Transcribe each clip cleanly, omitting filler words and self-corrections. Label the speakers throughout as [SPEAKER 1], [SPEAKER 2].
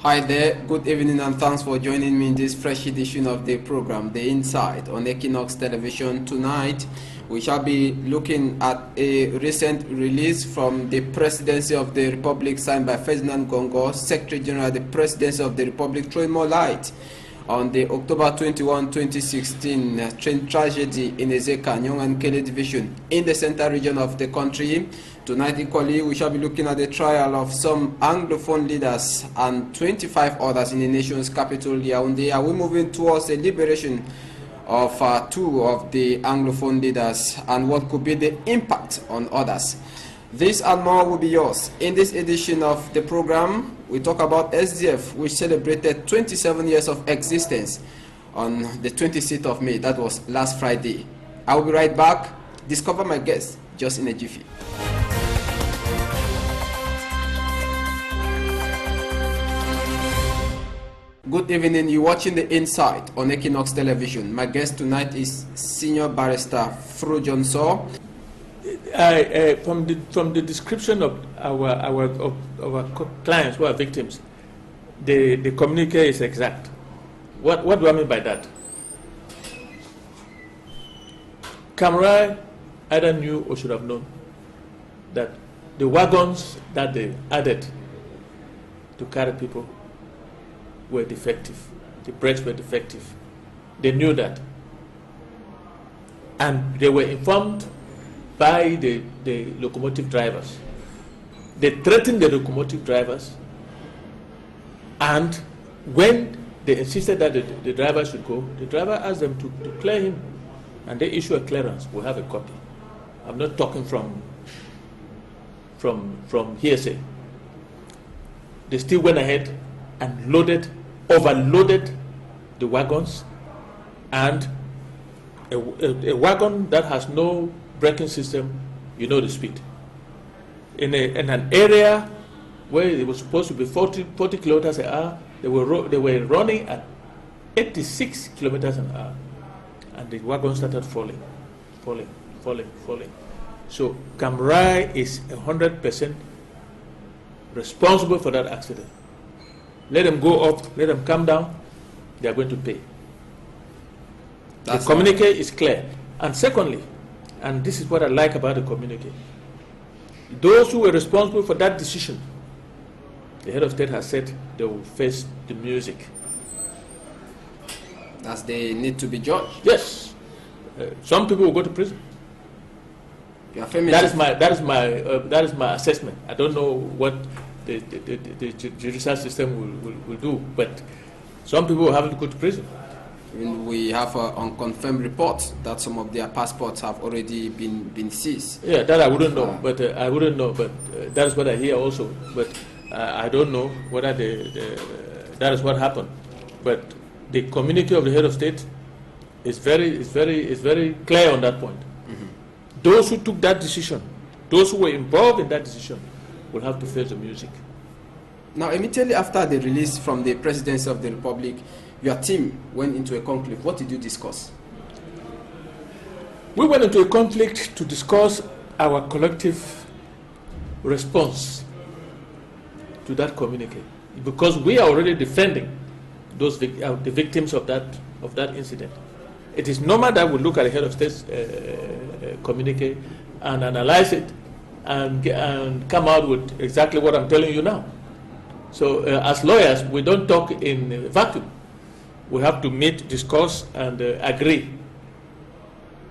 [SPEAKER 1] Hi there, good evening and thanks for joining me in this fresh edition of the program, The Insight on Equinox Television. Tonight, we shall be looking at a recent release from the Presidency of the Republic signed by Ferdinand Gongo, Secretary General of the Presidency of the Republic, throwing more light on the October 21, 2016 train tragedy in Ezeka, Nyong and Kele Division in the central region of the country. Tonight, equally, we shall be looking at the trial of some Anglophone leaders and 25 others in the nation's capital, Yaoundé. Are we moving towards the liberation of two of the Anglophone leaders, and what could be the impact on others? This and more will be yours. In this edition of the program, we talk about SDF, which celebrated 27 years of existence on the 26th of May. That was last Friday. I will be right back. Discover my guest just in a jiffy. Good evening. You're watching The Insight on Equinox Television. My guest tonight is Senior Barrister Fru Johnson.
[SPEAKER 2] From the description of our clients who are victims, the communique is exact. What do I mean by that? Camry either knew or should have known that the wagons that they added to carry people were defective. The brakes were defective. They knew that. And they were informed by the locomotive drivers. They threatened the locomotive drivers, and when they insisted that the driver should go, the driver asked them to clear him, and they issue a clearance. We have a copy. I'm not talking from hearsay. They still went ahead and overloaded the wagons, and a wagon that has no braking system, you know the speed. In an area where it was supposed to be 40 kilometers an hour, they were running at 86 kilometers an hour, and the wagon started falling. So Camry is 100% responsible for that accident. Let them go up, let them come down, they are going to pay. The communique is clear. And secondly, and this is what I like about the communique, those who were responsible for that decision, the head of state has said they will face the music.
[SPEAKER 1] Does they need to be judged?
[SPEAKER 2] Yes. Some people will go to prison. That is my assessment. I don't know what the judicial system will do, but some people will have to go to prison.
[SPEAKER 1] We have unconfirmed reports that some of their passports have already been seized.
[SPEAKER 2] Yeah, that I wouldn't know, but that is what I hear also. But I don't know whether that is what happened. But the communique of the head of state is very clear on that point. Mm-hmm. Those who took that decision, those who were involved in that decision, will have to face the music.
[SPEAKER 1] Now, immediately after the release from the Presidency of the Republic, your team went into a conflict. What did you discuss?
[SPEAKER 2] We went into a conflict to discuss our collective response to that communique, because we are already defending the victims of that incident. It is normal that we look at the head of state's communique and analyze it and come out with exactly what I'm telling you now. So as lawyers, we don't talk in a vacuum. We have to meet, discuss, and agree.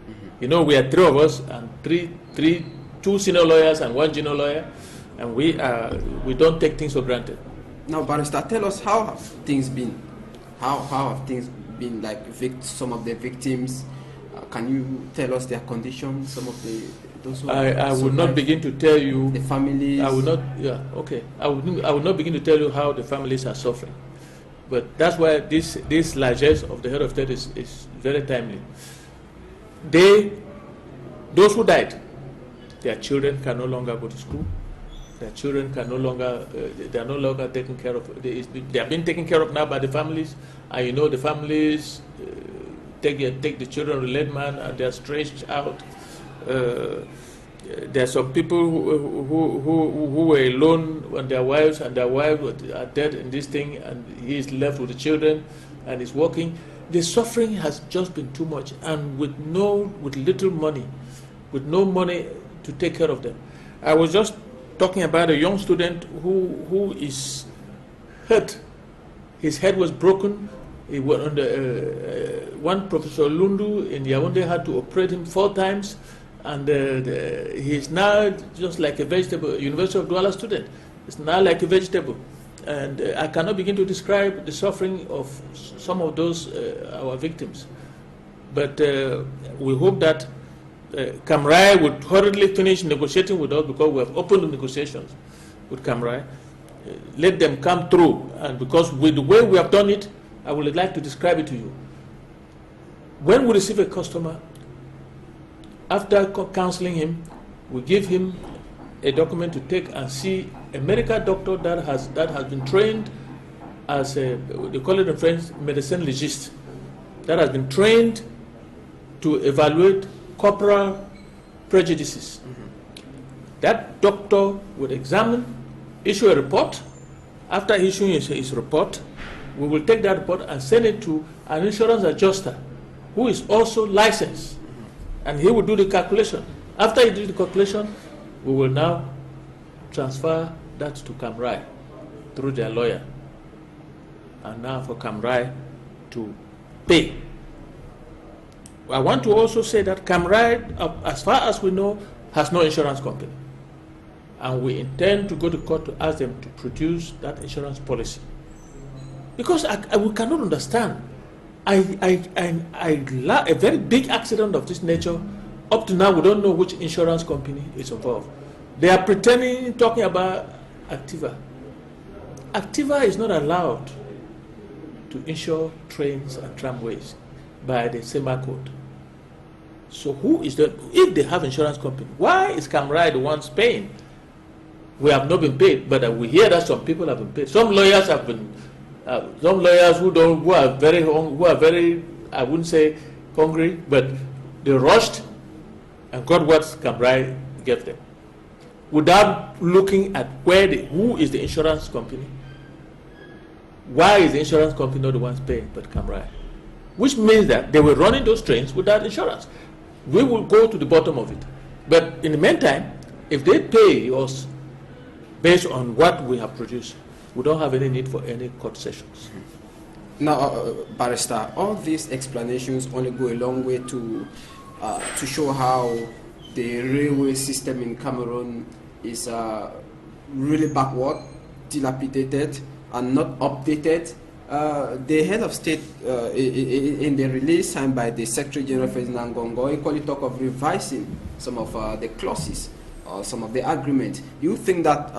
[SPEAKER 2] Mm-hmm. You know, we are three of us, and two senior lawyers and one junior lawyer, and we don't take things for granted.
[SPEAKER 1] Now, Barrister, tell us, how have things been? How have things been, like some of the victims? Can you tell us their conditions? Some of those who
[SPEAKER 2] I will not begin to tell you
[SPEAKER 1] the families.
[SPEAKER 2] I will not. Yeah, okay. I will not begin to tell you how the families are suffering. But that's why this largesse of the head of state is very timely. Those who died, their children can no longer go to school. Their children can no longer, they are no longer taken care of. They are being taken care of now by the families, and you know the families take the children of the late man and they are stretched out. There are some people who were alone when their wives are dead in this thing, and he is left with the children and is working. The suffering has just been too much, and with little money, with no money to take care of them. I was just talking about a young student who is hurt. His head was broken. He was under one Professor Lundu in Yaoundé had to operate him 4 times. And he's now just like a vegetable, University of Douala student. It's now like a vegetable. And I cannot begin to describe the suffering of some of those, our victims. But we hope that Camrai would hurriedly finish negotiating with us, because we have opened the negotiations with Camrai. Let them come through. And because with the way we have done it, I would like to describe it to you. When we receive a customer, after counseling him, we give him a document to take and see a medical doctor that has been trained as a, they call it in French, médecin légiste, that has been trained to evaluate corporal prejudices. That doctor would examine, issue a report. After issuing his report, we will take that report and send it to an insurance adjuster who is also licensed. And he will do the calculation. After he does the calculation, we will now transfer that to Camrai through their lawyer. And now for Camrai to pay. I want to also say that Camrai, as far as we know, has no insurance company. And we intend to go to court to ask them to produce that insurance policy. Because we cannot understand. A very big accident of this nature, up to now we don't know which insurance company is involved. They are pretending, talking about Activa. Activa is not allowed to insure trains and tramways by the SEMA code. So who is the, if they have insurance company, why is Camrai the ones paying? We have not been paid, but we hear that some people have been paid. Some lawyers have been. Some lawyers who are very, I wouldn't say hungry, but they rushed and got what Camrai gave them, without looking at who is the insurance company. Why is the insurance company not the ones paying, but Camrai? Which means that they were running those trains without insurance. We will go to the bottom of it. But in the meantime, if they pay us based on what we have produced, we don't have any need for any court sessions.
[SPEAKER 1] Now, Barrister, all these explanations only go a long way to show how the railway system in Cameroon is really backward, dilapidated, and not updated. The head of state, in the release signed by the Secretary General Ferdinand Gongo, equally talk of revising some of the clauses, some of the agreement. Do you think that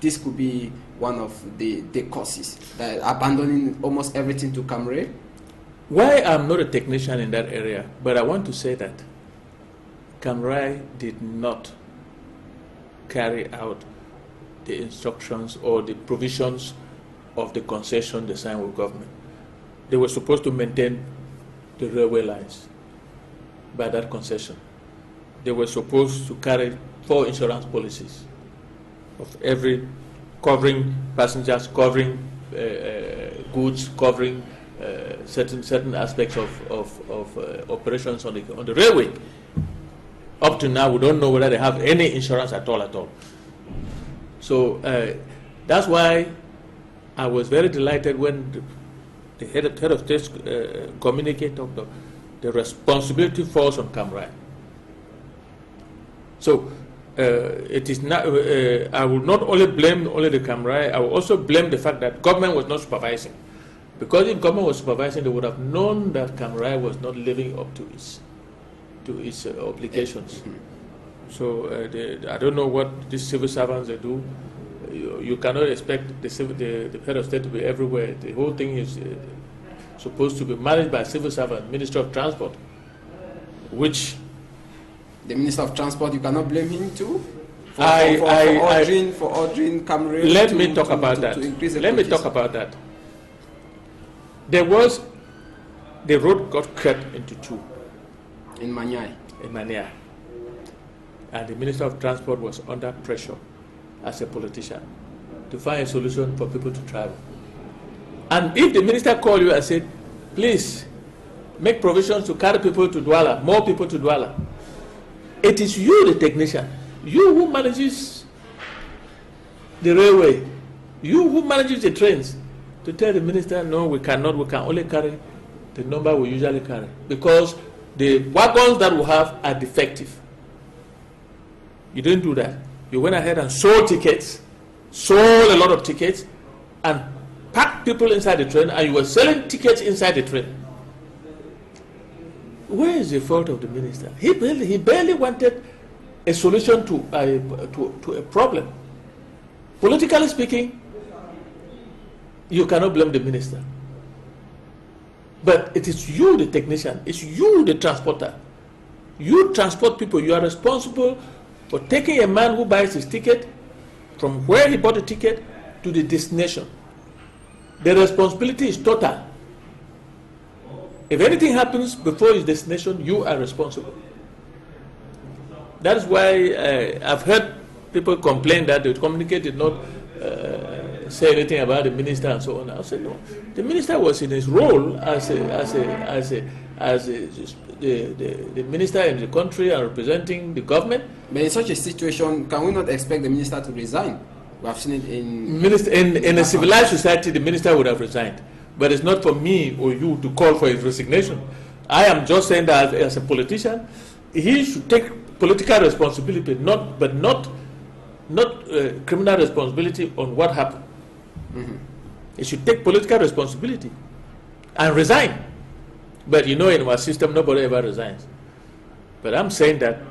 [SPEAKER 1] this could be one of the causes, abandoning almost everything to Camrai?
[SPEAKER 2] Why I'm not a technician in that area, but I want to say that Camrai did not carry out the instructions or the provisions of the concession they signed with government. They were supposed to maintain the railway lines by that concession. They were supposed to carry 4 insurance policies of every, covering passengers, covering goods, covering certain aspects of operations on the railway. Up to now, we don't know whether they have any insurance at all. So that's why I was very delighted when the head of state communicated the responsibility falls on Camrai. So it is not. I will not only blame the Camrai. I will also blame the fact that government was not supervising. Because if government was supervising, they would have known that Camrai was not living up to its obligations. So I don't know what these civil servants they do. You cannot expect the head of state to be everywhere. The whole thing is supposed to be managed by a civil servant, Minister of Transport, which
[SPEAKER 1] the Minister of Transport, you cannot blame him too for ordering Camrai.
[SPEAKER 2] Let me talk about that. There was, the road got cut into 2
[SPEAKER 1] in Manyai.
[SPEAKER 2] and the Minister of Transport was under pressure as a politician to find a solution for people to travel. And if the minister called you and said, please make provisions to carry people to Douala, more people to Douala, it is you, the technician, you who manages the railway, you who manages the trains, to tell the minister, no, we cannot, we can only carry the number we usually carry, because the wagons that we have are defective. You didn't do that. You went ahead and sold tickets, sold a lot of tickets, and packed people inside the train, and you were selling tickets inside the train. Where is the fault of the minister? He barely wanted a solution to a problem. Politically speaking, you cannot blame the minister. But it is you, the technician, it's you, the transporter. You transport people. You are responsible for taking a man who buys his ticket from where he bought the ticket to the destination. The responsibility is total. If anything happens before his destination, you are responsible. That is why I've heard people complain that the communique did not say anything about the minister and so on. I said no. The minister was in his role as the minister in the country and representing the government.
[SPEAKER 1] But in such a situation, can we not expect the minister to resign? We have seen it in
[SPEAKER 2] a civilized society. The minister would have resigned, but it's not for me or you to call for his resignation. I am just saying that as a politician, he should take political responsibility, not criminal responsibility on what happened. Mm-hmm. He should take political responsibility and resign. But you know, in our system, nobody ever resigns. But I'm saying that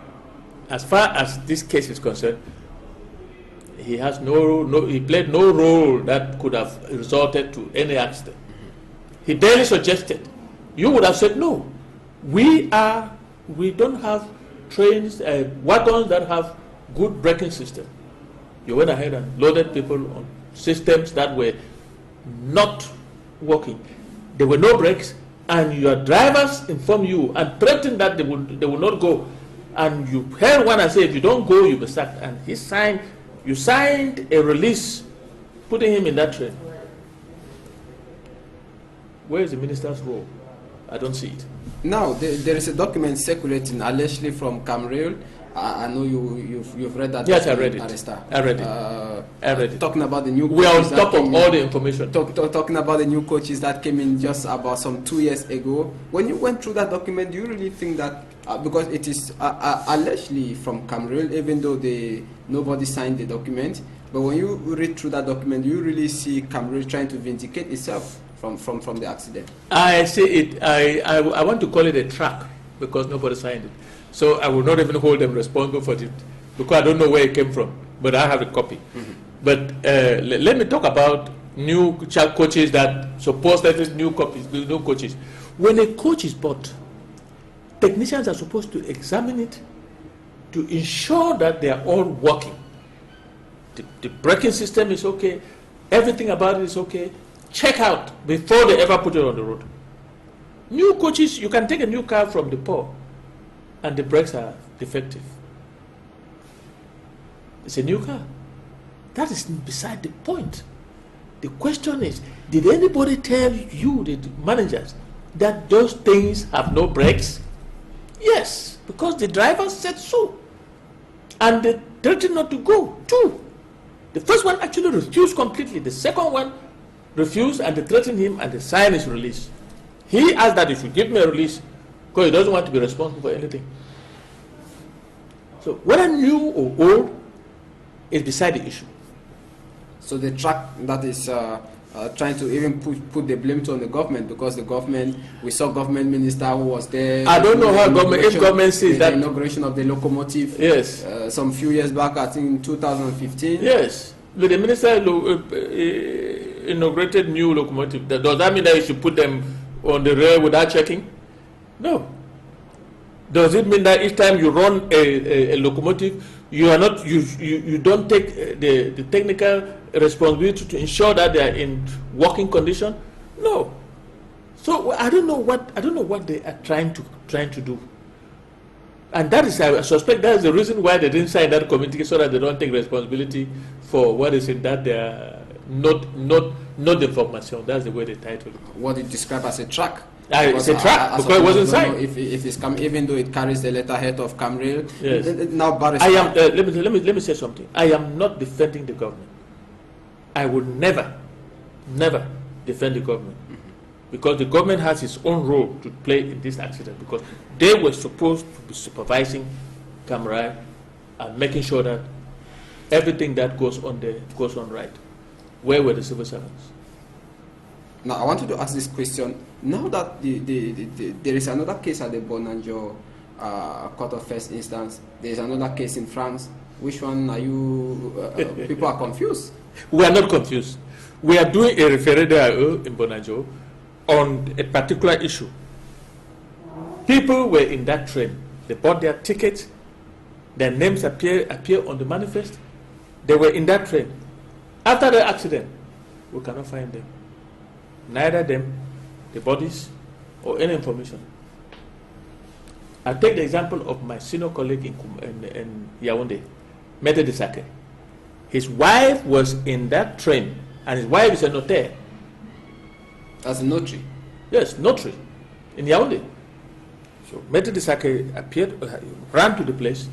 [SPEAKER 2] as far as this case is concerned, he has he played no role that could have resulted to any accident. Mm-hmm. He barely suggested. You would have said, no, we don't have trains, wagons that have good braking system. You went ahead and loaded people on systems that were not working. There were no brakes, and your drivers inform you and threatened that they will not go. And you heard one and say, if you don't go, you'll be sacked. And you signed a release putting him in that train. Where is the minister's role? I don't see it.
[SPEAKER 1] Now, there is a document circulating allegedly from Camrail. I know you've read that.
[SPEAKER 2] Yes, I read it. I read it.
[SPEAKER 1] Talking about the new coaches.
[SPEAKER 2] We are on top of all the information.
[SPEAKER 1] Talking about the new coaches that came in just about some 2 years ago. When you went through that document, do you really think that, because it is allegedly from Camrail, even though nobody signed the document, but when you read through that document, do you really see Camrail trying to vindicate itself from the accident?
[SPEAKER 2] I see it. I want to call it a track because nobody signed it. So I will not even hold them responsible for it because I don't know where it came from, but I have a copy. Mm-hmm. But let me talk about new coaches that supposedly new coaches. When a coach is bought, technicians are supposed to examine it to ensure that they are all working. The braking system is okay, everything about it is okay. Check out before they ever put it on the road. New coaches, you can take a new car from the port and the brakes are defective. It's a new car. That is beside the point. The question is, did anybody tell you, the managers, that those things have no brakes? Yes, because the driver said so. And they threatened not to go. 2. The first one actually refused completely. The second one refused and they threatened him and the sign is released. He asked that he should give me a release because he doesn't want to be responsible for anything. So whether new or old is beside the issue.
[SPEAKER 1] So the track that is trying to even put the blame on the government, because the government, we saw government minister who was there.
[SPEAKER 2] I don't know how government sees that.
[SPEAKER 1] The inauguration of the locomotive.
[SPEAKER 2] Yes.
[SPEAKER 1] Some few years back, I think in 2015.
[SPEAKER 2] Yes. But the minister inaugurated new locomotive. Does that mean that you should put them on the rail without checking? No. Does it mean that each time you run a locomotive, you are not you don't take the technical responsibility to ensure that they are in working condition? No. So I don't know what they are trying to do. And that is, I suspect, that is the reason why they didn't sign that communique, so that they don't take responsibility for what is in that not information. That's the way they title it.
[SPEAKER 1] What it described as a track.
[SPEAKER 2] It's a track because it wasn't signed.
[SPEAKER 1] If it's even though it carries the letterhead of Camrail.
[SPEAKER 2] Yes.
[SPEAKER 1] Now, Barrister,
[SPEAKER 2] I am. Let me say something. I am not defending the government. I would never defend the government, because the government has its own role to play in this accident, because they were supposed to be supervising Camrail and making sure that everything that goes on there goes on right. Where were the civil servants?
[SPEAKER 1] Now, I wanted to ask this question. Now that there is another case at the Bonanjo Court of First Instance, there is another case in France. Which one are you? People are confused.
[SPEAKER 2] We are not confused. We are doing a referendum in Bonanjo on a particular issue. People were in that train. They bought their tickets. Their names appear on the manifest. They were in that train. After the accident, we cannot find them. Neither them, the bodies, or any information. I'll take the example of my senior colleague in Yaoundé, Mete de Sake. His wife was in that train, and his wife is a notaire.
[SPEAKER 1] As a notary?
[SPEAKER 2] Yes, notary, in Yaoundé. So Mete de Sake appeared, ran to the place.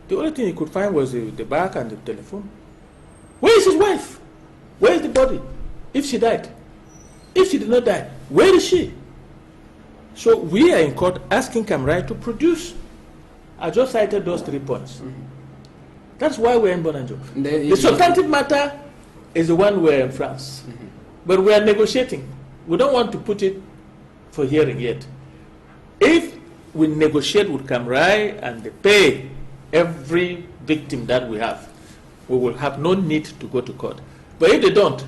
[SPEAKER 2] The only thing he could find was the bag and the telephone. Where is his wife? Where is the body? If she died. If she did not die, where is she? So we are in court asking Camrail to produce. I just cited those 3 points. That's why we're in Bonanjo. The substantive matter is the one we're in France. But we are negotiating. We don't want to put it for hearing yet. If we negotiate with Camrail and they pay every victim that we have, we will have no need to go to court. But if they don't,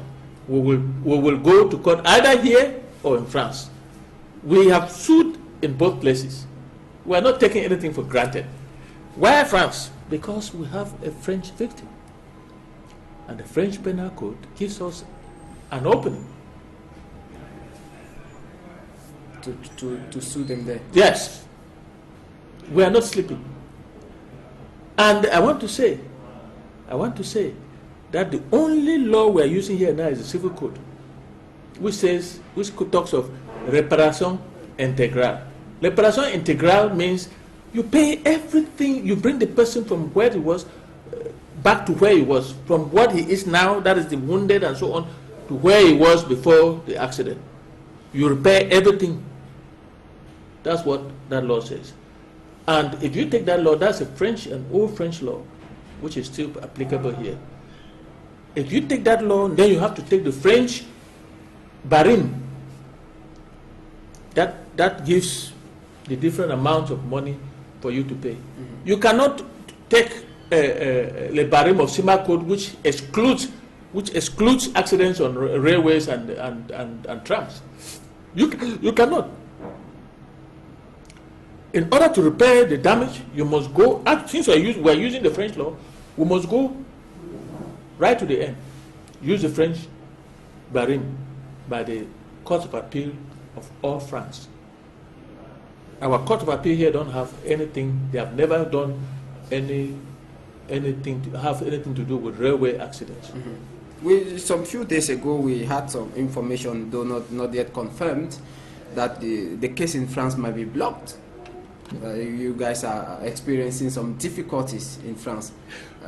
[SPEAKER 2] we will go to court either here or in France. We have sued in both places. We are not taking anything for granted. Why France? Because we have a French victim. And the French Penal Code gives us an opening.
[SPEAKER 1] To sue them there?
[SPEAKER 2] Yes. We are not sleeping. And I want to say that the only law we are using here now is the Civil Code, which talks of réparation intégrale. Réparation intégrale means you pay everything, you bring the person from where he was back to where he was, from what he is now, that is the wounded and so on, to where he was before the accident. You repair everything. That's what that law says. And if you take that law, that's an old French law, which is still applicable here. If you take that law, then you have to take the French barème. That gives the different amounts of money for you to pay. You cannot take the barème of CIMA code, which excludes accidents on railways and trams. You cannot. In order to repair the damage, you must go. Since we are using the French law, we must go right to the end. Use the French barème by the Court of Appeal of all France. Our Court of Appeal here don't have anything. They have never done anything to do with railway accidents.
[SPEAKER 1] Some few days ago, we had some information, though not yet confirmed, that the case in France might be blocked. You guys are experiencing some difficulties in France.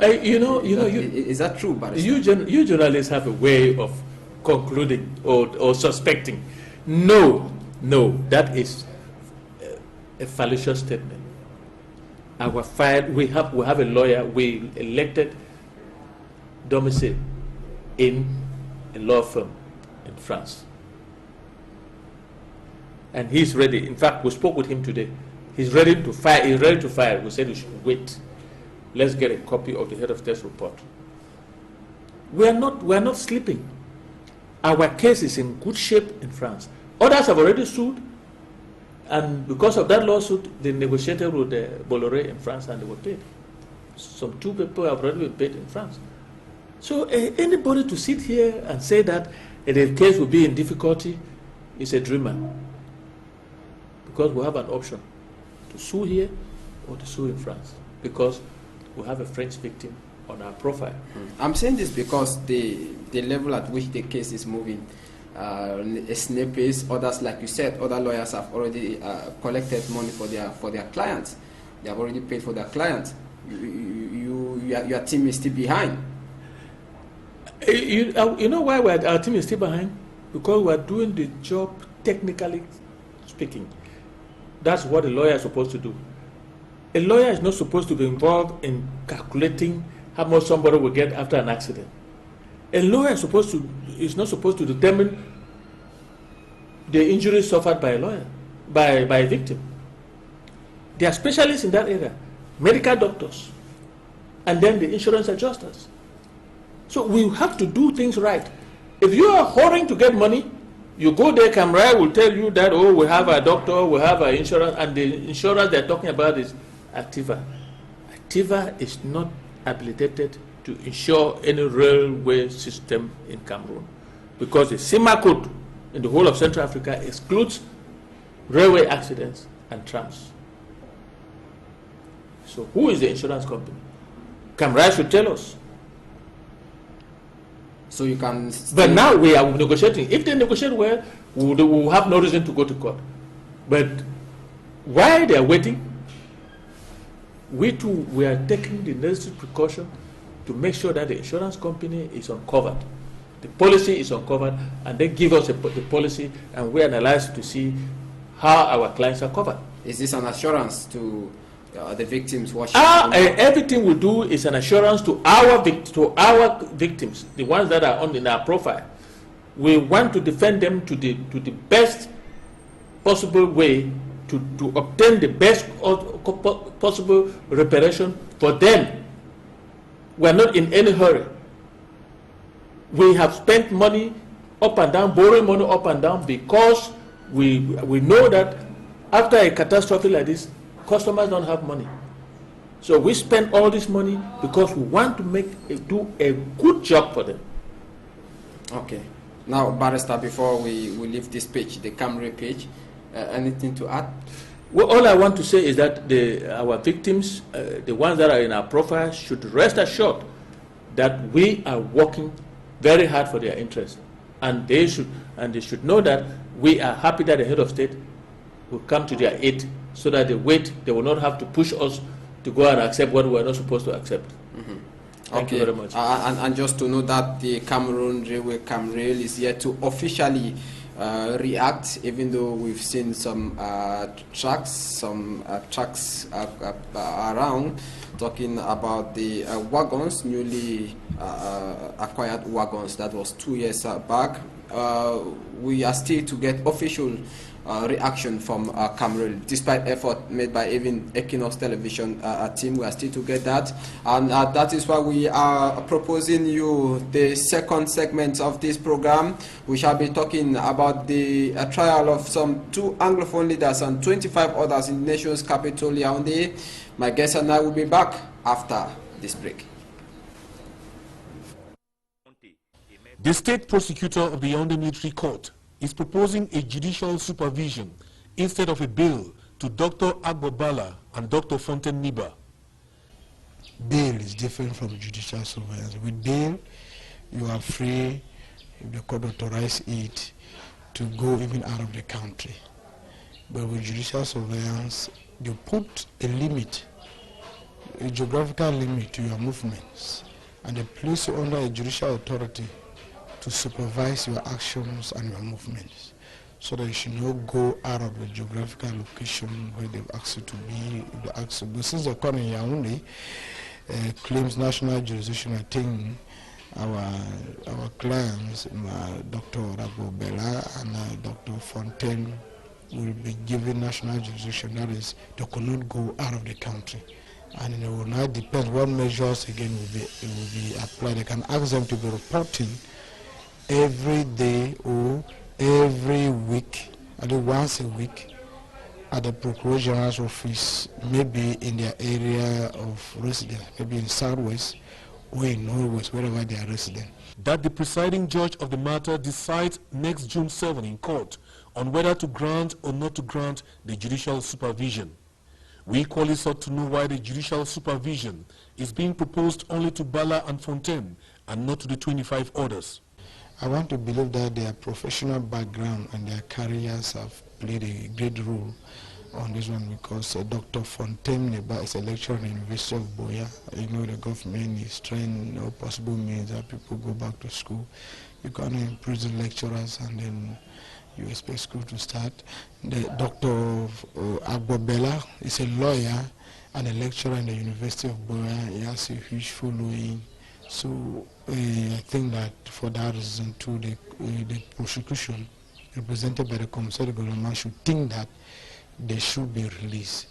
[SPEAKER 1] Is that true, Barrister?
[SPEAKER 2] You journalists have a way of concluding or suspecting. No, that is a fallacious statement. Our file, we have a lawyer. We elected domicile in a law firm in France, and he's ready. In fact, we spoke with him today. He's ready to file. We said we should wait. Let's get a copy of the head of test report. We are not sleeping. Our case is in good shape in France. Others have already sued, and because of that lawsuit, they negotiated with Bolloré in France and they were paid. Some 2 people have already been paid in France. So anybody to sit here and say that the case will be in difficulty is a dreamer. Because we have an option to sue here or to sue in France, because we have a French victim on our profile.
[SPEAKER 1] I'm saying this because the level at which the case is moving, snippets, others, like you said, other lawyers have already collected money for their clients. They have already paid for their clients. Your team is still behind.
[SPEAKER 2] You know why our team is still behind? Because we are doing the job technically speaking. That's what a lawyer is supposed to do. A lawyer is not supposed to be involved in calculating how much somebody will get after an accident. A lawyer is not supposed to determine the injury suffered by a lawyer, by a victim. They are specialists in that area, medical doctors, and then the insurance adjusters. So we have to do things right. If you are hurrying to get money, you go there, Camera will tell you that, oh, we have a doctor, we have an insurance, and the insurance they're talking about is Activa. Activa is not habilitated to insure any railway system in Cameroon, because the CIMA code in the whole of Central Africa excludes railway accidents and trams. So who is the insurance company? Camera should tell us.
[SPEAKER 1] So you can.
[SPEAKER 2] But now we are negotiating. If they negotiate well, we will have no reason to go to court. But while they are waiting, we too are taking the necessary precaution to make sure that the insurance company is uncovered, the policy is uncovered, and they give us the policy, and we analyze to see how our clients are covered.
[SPEAKER 1] Is this an assurance to the victims watching?
[SPEAKER 2] Everything we do is an assurance to our victims, the ones that are in our profile. We want to defend them to the best possible way to obtain the best possible reparation for them. We are not in any hurry. We have spent money up and down, borrowing money up and down, because we know that after a catastrophe like this, customers don't have money. So we spend all this money because we want to do a good job for them.
[SPEAKER 1] Okay. Now, Barrister, before we leave this page, the Camry page, anything to add?
[SPEAKER 2] Well, all I want to say is that our victims, the ones that are in our profile, should rest assured that we are working very hard for their interests, and they should know that we are happy that the head of state will come to their aid, so that they will not have to push us to go and accept what we are not supposed to accept. Thank you very much.
[SPEAKER 1] And just to know that the Cameroon Railway Camrail is yet to officially react, even though we've seen some trucks around talking about the wagons, newly acquired wagons. That was 2 years back. We are still to get official reaction from Cameroon, despite effort made by even Equinox television team. We are still to get that, and that is why we are proposing you the second segment of this program. We shall be talking about the trial of some 2 Anglophone leaders and 25 others in the nation's capital, Yaoundé. My guest and I will be back after this break.
[SPEAKER 3] The state prosecutor of the Yaoundé Military Court is proposing a judicial supervision instead of a bail to Dr. Agbobala and Dr. Fontaine Niba.
[SPEAKER 4] Bail is different from judicial surveillance. With bail, you are free, if the court authorizes it, to go even out of the country. But with judicial surveillance, you put a limit, a geographical limit to your movements, and they place you under a judicial authority to supervise your actions and your movements, so that you should not go out of the geographical location where they've asked you to be. But since the court in Yaoundé claims national jurisdiction, I think our clients, Dr. Agbobala and Dr. Fontaine, will be given national jurisdiction. That is, they could not go out of the country. And it will now depend what measures again will be applied. They can ask them to be reporting every day or every week, at least once a week, at the Procureur General's office, maybe in their area of residence, maybe in Southwest or in Northwest, wherever they are resident.
[SPEAKER 3] That the presiding judge of the matter decides next June 7 in court on whether to grant or not to grant the judicial supervision. We equally sought to know why the judicial supervision is being proposed only to Bala and Fontaine and not to the 25 others.
[SPEAKER 4] I want to believe that their professional background and their careers have played a great role on this one, because Dr. Fontaine is a lecturer in the University of Boya. You know, the government is trying all possible means that people go back to school. You can't imprison lecturers and then you expect school to start. Dr. Agbobela is a lawyer and a lecturer in the University of Boya. He has a huge following. So I think that for that reason too, the prosecution represented by the commissary government should think that they should be released.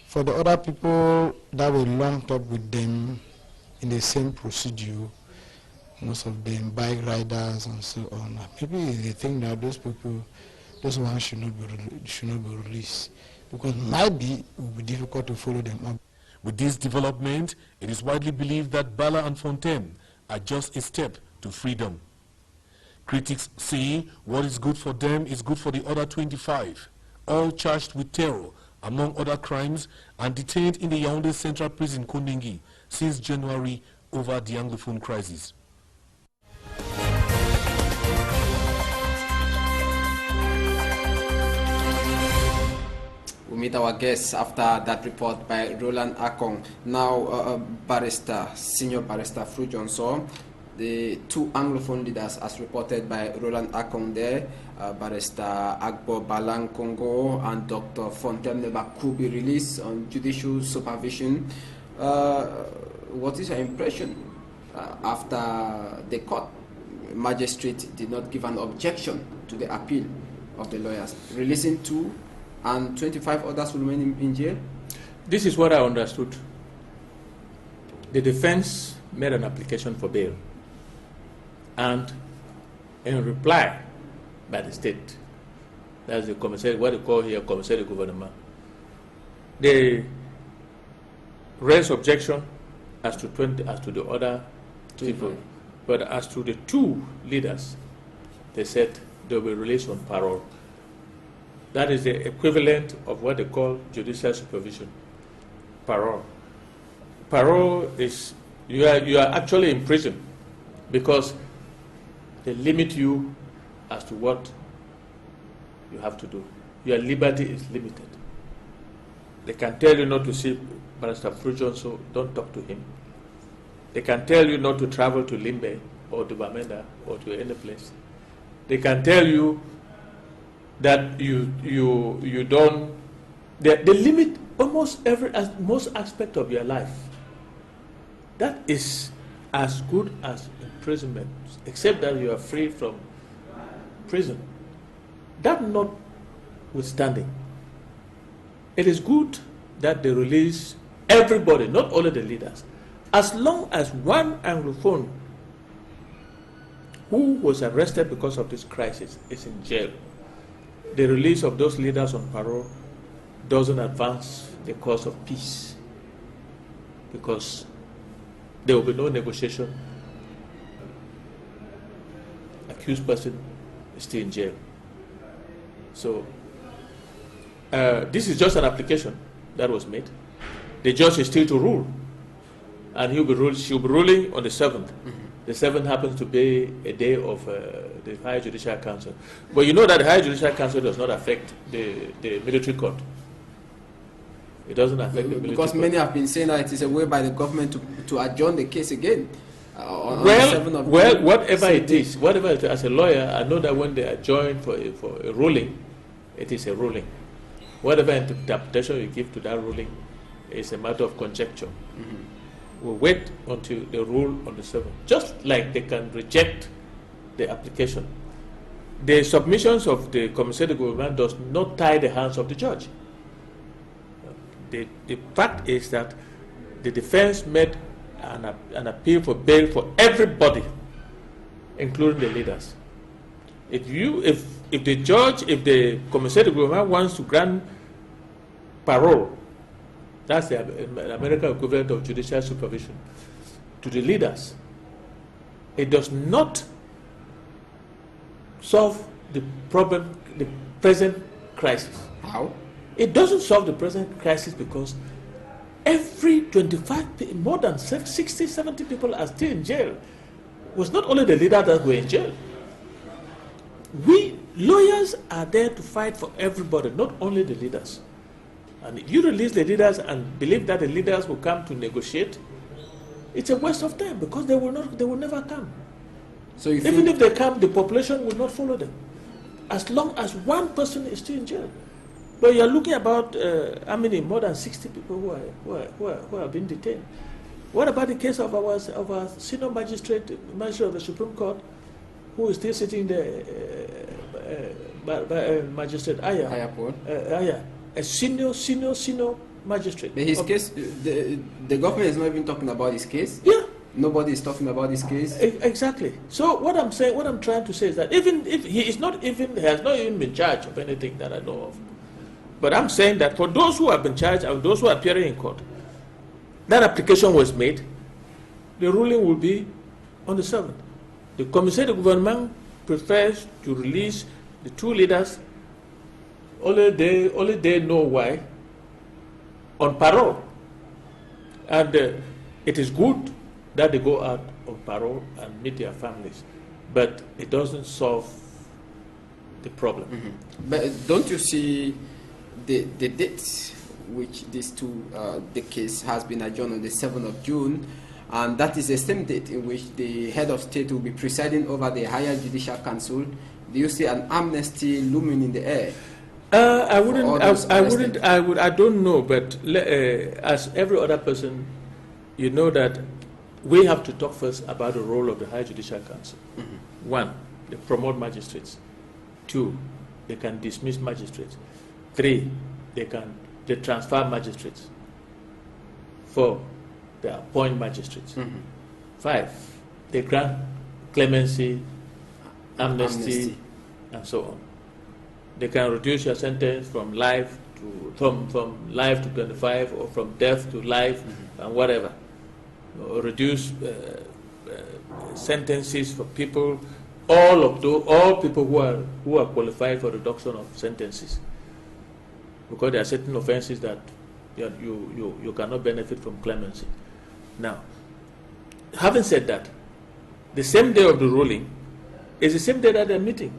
[SPEAKER 4] For the other people that were locked up with them in the same procedure, most of them bike riders and so on, maybe they think that those people, those ones should not be released, because maybe it will be difficult to follow them up.
[SPEAKER 3] With this development, it is widely believed that Bala and Fontaine are just a step to freedom. Critics say what is good for them is good for the other 25, all charged with terror, among other crimes, and detained in the Yaoundé Central Prison, Kondingi, since January over the Anglophone crisis.
[SPEAKER 1] We meet our guests after that report by Roland Akong. Now, Senior Barrister Frujonso, the two Anglophone leaders, as reported by Roland Akong there, Barrister Agbo Balang Congo and Dr. Fontaine Neba, could be released on judicial supervision. What is your impression after the court magistrate did not give an objection to the appeal of the lawyers, releasing two and 25 others will remain in jail?
[SPEAKER 2] This is what I understood. The defense made an application for bail, and in reply by the state, that's the commissary, what they call here commissary gouvernement, they raised objection as to the other people, but as to the two leaders, they said they will be released on parole. That is the equivalent of what they call judicial supervision, parole. Parole is you are actually in prison because they limit you as to what you have to do. Your liberty is limited. They can tell you not to see Barrister Frujon, so don't talk to him. They can tell you not to travel to Limbe or to Bamenda or to any place. They can tell you that you don't. They limit almost most aspect of your life. That is as good as imprisonment, except that you are free from prison. That notwithstanding, it is good that they release everybody, not only the leaders, as long as one Anglophone who was arrested because of this crisis is in jail. The release of those leaders on parole doesn't advance the cause of peace, because there will be no negotiation. Accused person is still in jail. So this is just an application that was made. The judge is still to rule, and she'll be ruling on the 7th. Mm-hmm. The 7th happens to be a day of the High Judicial Council. But you know that the High Judicial Council does not affect the military court. It doesn't affect the military court.
[SPEAKER 1] Because many have been saying that it is a way by the government to adjourn the case again.
[SPEAKER 2] Whatever it is, as a lawyer, I know that when they adjourn for a ruling, it is a ruling. Whatever interpretation you give to that ruling is a matter of conjecture. Mm-hmm. We'll wait until they rule on the 7th. Just like they can reject the application. The submissions of the commissary government does not tie the hands of the judge. The fact is that the defense made an appeal for bail for everybody, including the leaders. If the commissary government wants to grant parole, that's the American equivalent of judicial supervision, to the leaders, it does not solve the problem, the present crisis.
[SPEAKER 1] How?
[SPEAKER 2] It doesn't solve the present crisis because every 25, more than 60, 70 people are still in jail. It was not only the leaders that were in jail. We lawyers are there to fight for everybody, not only the leaders. And if you release the leaders and believe that the leaders will come to negotiate, it's a waste of time because they will never come.
[SPEAKER 1] So you
[SPEAKER 2] even if they come, the population will not follow them, as long as one person is still in jail. But you're looking about how many? More than 60 people who have been detained. What about the case of our senior magistrate of the Supreme Court, who is still sitting there, Magistrate Aya? Aya, a senior magistrate.
[SPEAKER 1] But his case, the government is not even talking about his case.
[SPEAKER 2] Yeah.
[SPEAKER 1] Nobody is talking about his case.
[SPEAKER 2] Exactly. So what I'm trying to say is that even if he has not even been charged of anything that I know of, but I'm saying that for those who have been charged and those who are appearing in court, that application was made, the ruling will be on the 7th. The Commissaire de Gouvernement prefers to release the two leaders. Only they know why, on parole. And it is good that they go out on parole and meet their families, but it doesn't solve the problem.
[SPEAKER 1] Mm-hmm. But don't you see the date which these two, the case has been adjourned on the 7th of June, and that is the same date in which the head of state will be presiding over the higher judicial council. Do you see an amnesty looming in the air?
[SPEAKER 2] I don't know, but as every other person, you know that we have to talk first about the role of the higher judicial council. Mm-hmm. 1, they promote magistrates. 2, they can dismiss magistrates. 3, they transfer magistrates. 4, they appoint magistrates. Mm-hmm. 5, they grant clemency, amnesty, and so on. They can reduce your sentence from life to 25, or from death to life, mm-hmm. and whatever. Or reduce sentences for people, all people who are qualified for reduction of sentences, because there are certain offences that you cannot benefit from clemency. Now, having said that, the same day of the ruling is the same day that they're meeting.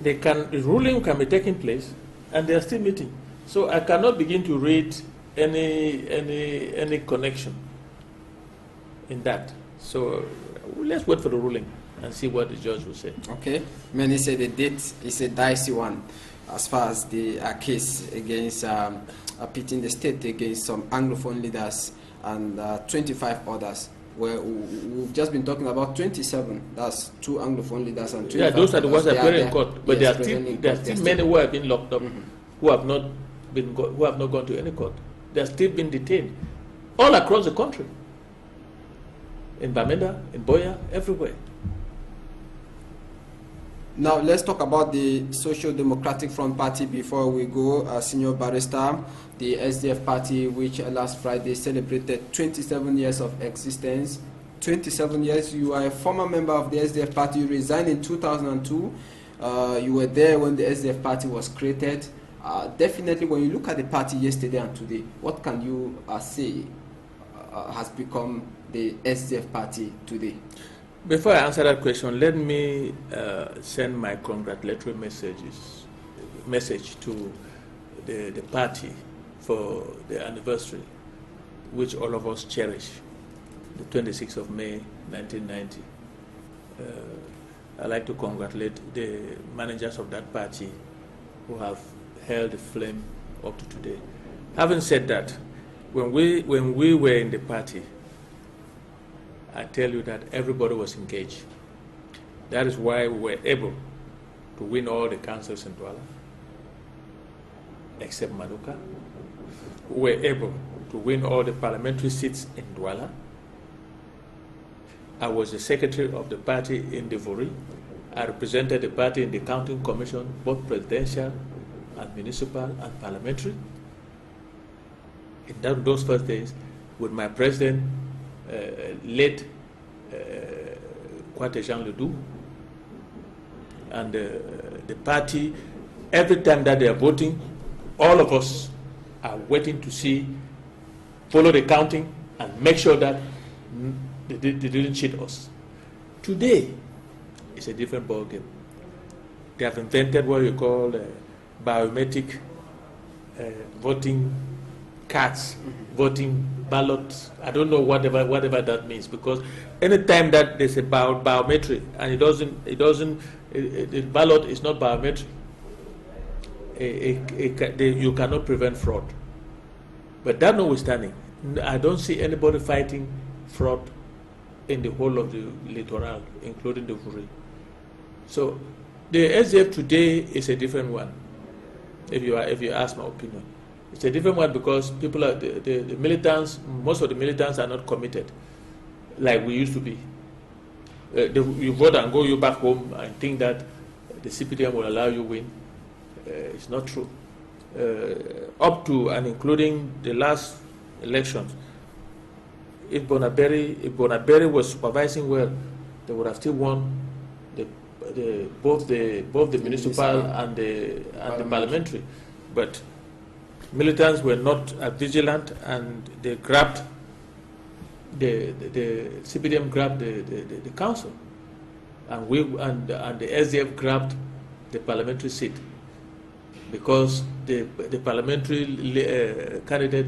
[SPEAKER 2] The ruling can be taking place, and they are still meeting. So I cannot begin to read any connection in that. So let's wait for the ruling and see what the judge will say.
[SPEAKER 1] Okay. Many say the date is a dicey one as far as the case against pitting the state against some Anglophone leaders and 25 others. Where we've just been talking about 27. That's 2 Anglophone leaders and 25.
[SPEAKER 2] Yeah, those are the ones that are in court. But there are still many who have been locked up, mm-hmm. who have not gone to any court. They are still being detained all across the country. In Bamenda, in Boya, everywhere.
[SPEAKER 1] Now let's talk about the Social Democratic Front Party before we go. Senior Barrister, the SDF party, which last Friday celebrated 27 years of existence. 27 years. You are a former member of the SDF party. You resigned in 2002. You were there when the SDF party was created. Definitely, when you look at the party yesterday and today, what can you say has become the SDF party today?
[SPEAKER 2] Before I answer that question, let me send my congratulatory message to the party for the anniversary, which all of us cherish, the 26th of May, 1990. I'd like to congratulate the managers of that party who have held the flame up to today. Having said that, when we were in the party, I tell you that everybody was engaged. That is why we were able to win all the councils in Douala, except Manuka. We were able to win all the parliamentary seats in Douala. I was the secretary of the party in Devori. I represented the party in the counting commission, both presidential and municipal and parliamentary. In those first days, with my president, late Kwate Jean Ledoux, and the party, every time that they are voting, all of us are waiting to see, follow the counting, and make sure that they didn't cheat us. Today, it's a different ballgame. They have invented what you call biometric voting cards, voting ballots. I don't know whatever that means, because anytime that there's a biometric and the ballot is not biometric, you cannot prevent fraud. But that notwithstanding, I don't see anybody fighting fraud in the whole of the littoral, including the Vuri. So the SDF today is a different one. If you ask my opinion, it's a different one because people are the militants. Most of the militants are not committed like we used to be. You vote and go you back home and think that the CPDM will allow you win. It's not true. Up to and including the last elections, if Bonaberi was supervising well, they would have still won both the municipal and the parliamentary. But militants were not vigilant, and they grabbed the CPDM grabbed the council, and the SDF grabbed the parliamentary seat, because the parliamentary candidate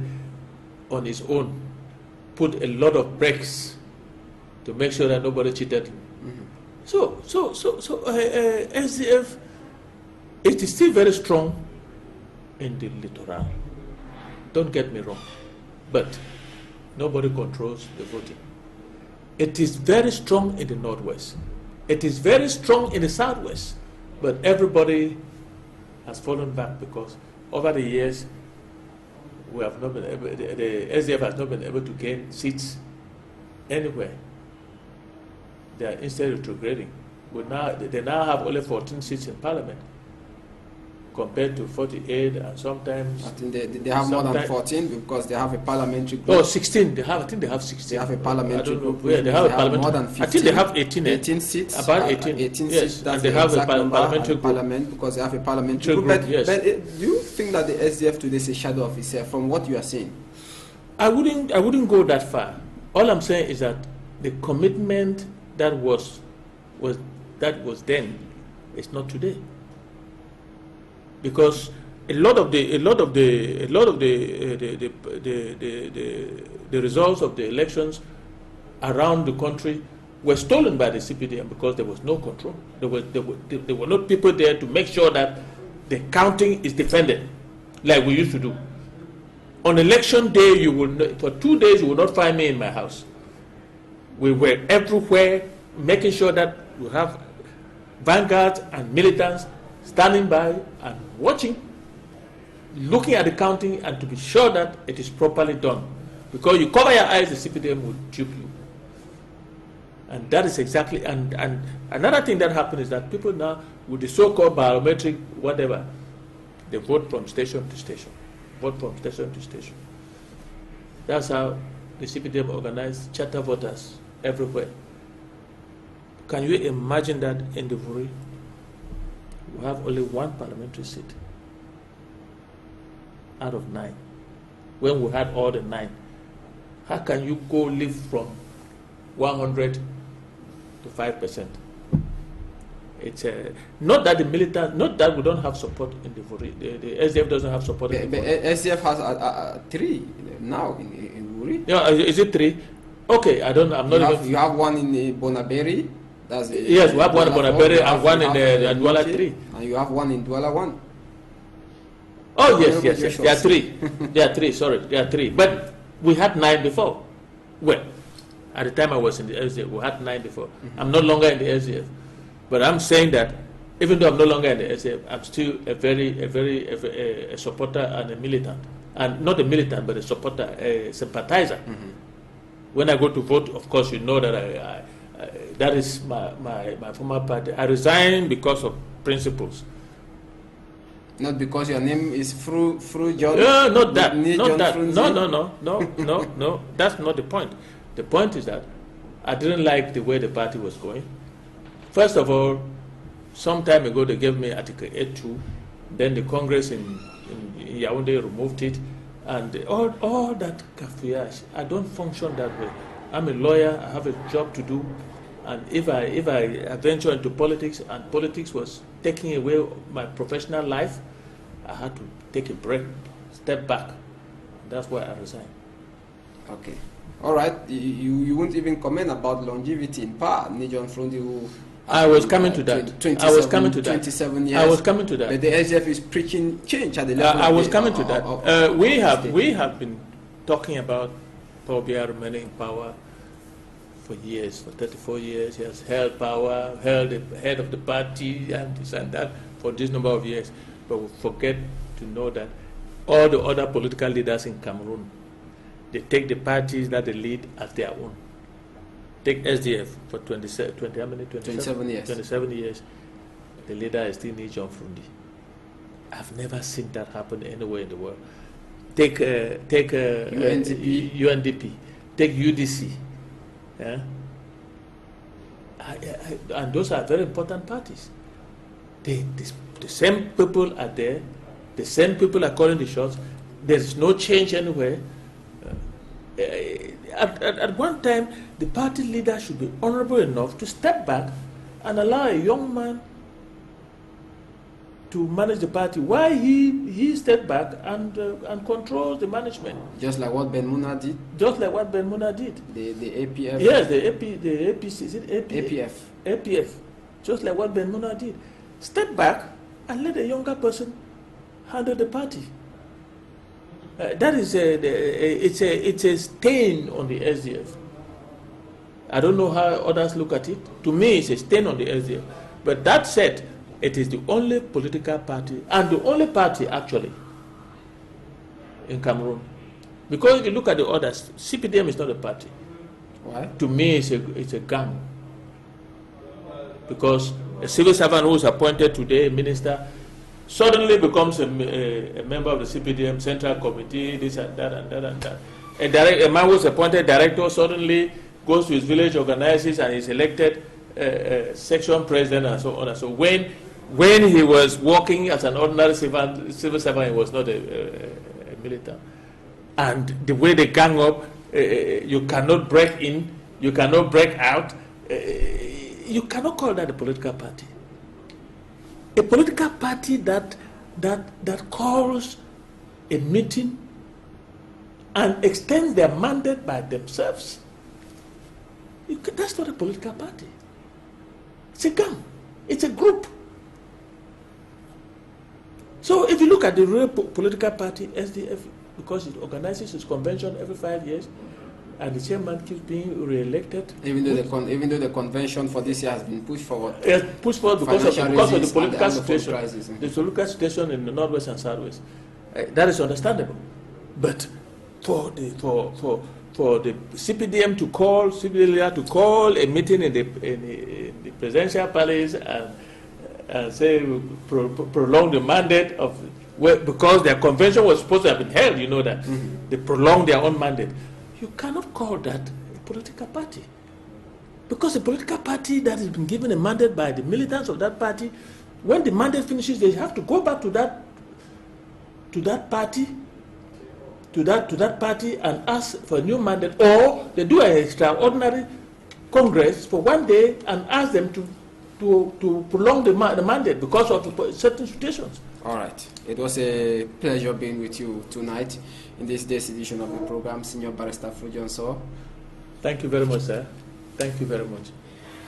[SPEAKER 2] on his own put a lot of brakes to make sure that nobody cheated him. So SDF, it is still very strong in the littoral. Don't get me wrong, but nobody controls the voting. It is very strong in the northwest. It is very strong in the southwest, but everybody has fallen back because over the years we have not been able, the SDF has not been able to gain seats anywhere. They are instead retrograding. They now have only 14 seats in parliament compared to 48, and sometimes
[SPEAKER 1] I think they have more than 14 because they have a parliamentary group.
[SPEAKER 2] Oh, 16. I think they have 16.
[SPEAKER 1] They have a parliamentary group.
[SPEAKER 2] Yeah, they have a parliamentary.
[SPEAKER 1] More than 15.
[SPEAKER 2] I think they have 18.
[SPEAKER 1] 18 seats.
[SPEAKER 2] About 18.
[SPEAKER 1] 18
[SPEAKER 2] yes.
[SPEAKER 1] seats. That's
[SPEAKER 2] and they have a
[SPEAKER 1] parliamentary
[SPEAKER 2] parliamentary group.
[SPEAKER 1] because they have a parliamentary group.
[SPEAKER 2] But, yes.
[SPEAKER 1] But do you think that the SDF today is a shadow of itself from what you are saying?
[SPEAKER 2] I wouldn't go that far. All I'm saying is that the commitment that was then is not today, because a lot of the results of the elections around the country were stolen by the CPDM because there was no control. There were not people there to make sure that the counting is defended like we used to do. On election day, for 2 days you will not find me in my house. We were everywhere, making sure that we have vanguards and militants standing by and watching, looking at the counting, and to be sure that it is properly done. Because you cover your eyes, the CPDM will dupe you. And that is exactly, and another thing that happened is that people now, with the so-called biometric whatever, they vote from station to station. Vote from station to station. That's how the CPDM organized charter voters everywhere. Can you imagine that in the Vuri, we have only one parliamentary seat out of 9, when we had all the 9? How can you go live from 100 to 5%? It's not that the militant, not that we don't have support in the Vuri. The SDF doesn't have support in the Vuri.
[SPEAKER 1] SDF has 3 now in Vuri.
[SPEAKER 2] Yeah, is it 3? Okay, I'm not.
[SPEAKER 1] You have one in Bonaberi.
[SPEAKER 2] Yes, we have one in Bonaberi and one in Douala 3.
[SPEAKER 1] And you have one in Douala 1.
[SPEAKER 2] Oh, yes. There are 3. There are 3, sorry. There are 3. But we had 9 before. Well, at the time I was in the SDF, we had 9 before. I'm no longer in the SDF. But I'm saying that even though I'm no longer in the SDF, I'm still a supporter and a militant. And not a militant, but a supporter, a sympathizer. When I go to vote, of course, you know that that is my former party. I resigned because of principles.
[SPEAKER 1] Not because your name is Fru John?
[SPEAKER 2] No, not that. Not that. No. That's not the point. The point is that I didn't like the way the party was going. First of all, some time ago they gave me Article 8.2. Then the Congress in in Yaoundé removed it, and all that cafouillage. I don't function that way. I'm a lawyer. I have a job to do, and if I venture into politics and politics was taking away my professional life, I had to take a break, step back. That's why I resigned.
[SPEAKER 1] Okay. All right. You won't even comment about longevity in power. Nijon Frundi, who
[SPEAKER 2] I was coming to that. I was coming to that.
[SPEAKER 1] 27 years.
[SPEAKER 2] I was coming to that.
[SPEAKER 1] But the SDF is preaching change at the level.
[SPEAKER 2] I was coming to that. We have been talking about Paul Biya remaining in power for years, for 34 years. He has held power, held the head of the party, and this and that for this number of years. But we forget to know that all the other political leaders in Cameroon, they take the parties that they lead as their own. Take SDF for 27
[SPEAKER 1] years.
[SPEAKER 2] 27 years. The leader is still Nijon Frundi. I've never seen that happen anywhere in the world. Take UNDP. Take UDC. Yeah? And those are very important parties. The same people are there. The same people are calling the shots. There's no change anywhere. At one time, the party leader should be honorable enough to step back and allow a young man to manage the party while he stepped back and controls the management.
[SPEAKER 1] Just like what Ben Muna did?
[SPEAKER 2] Just like what Ben Muna did.
[SPEAKER 1] The APF?
[SPEAKER 2] Yes, the APC, is it
[SPEAKER 1] APF?
[SPEAKER 2] APF. Just like what Ben Muna did. Step back and let a younger person handle the party. That is it's a stain on the SDF. I don't know how others look at it. To me, it's a stain on the SDF. But that said, it is the only political party, and the only party actually in Cameroon. Because if you look at the others, CPDM is not a party.
[SPEAKER 1] Why?
[SPEAKER 2] To me, it's a gang. Because a civil servant who is appointed today, a minister, suddenly becomes a member of the CPDM Central Committee, this and that and that and that. A man who was appointed director suddenly goes to his village, organizes, and is elected section president and so on and so on. When he was working as an ordinary civil servant, he was not a militant. And the way they gang up, you cannot break in, you cannot break out. You cannot call that a political party. A political party that calls a meeting and extends their mandate by themselves, that's not a political party. It's a gang. It's a group. So if you look at the real political party, SDF, because it organizes its convention every 5 years, and the chairman keeps being re-elected.
[SPEAKER 1] Even though the convention for this year has been pushed forward.
[SPEAKER 2] Yes, pushed forward because of the political situation.
[SPEAKER 1] Crisis.
[SPEAKER 2] The political situation in the northwest and southwest. That is understandable. But for the CPDM to call a meeting in the presidential palace and say prolong the mandate of because their convention was supposed to have been held, you know that. Mm-hmm. They prolonged their own mandate. You cannot call that a political party. Because a political party that has been given a mandate by the militants of that party, when the mandate finishes, they have to go back to that party and ask for a new mandate, or they do an extraordinary congress for 1 day and ask them to prolong the mandate because of certain situations.
[SPEAKER 1] All right. It was a pleasure being with you tonight in this day's edition of the program, Senior Barrister Frujonso.
[SPEAKER 2] Thank you very much, sir. Thank you very much.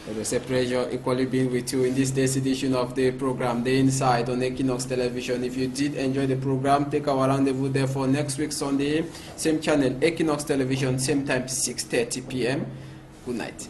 [SPEAKER 1] It was a pleasure equally being with you in this day's edition of the program, The Inside on Equinox Television. If you did enjoy the program, take our rendezvous there for next week Sunday, same channel, Equinox Television, same time, 6:30 p.m. Good night.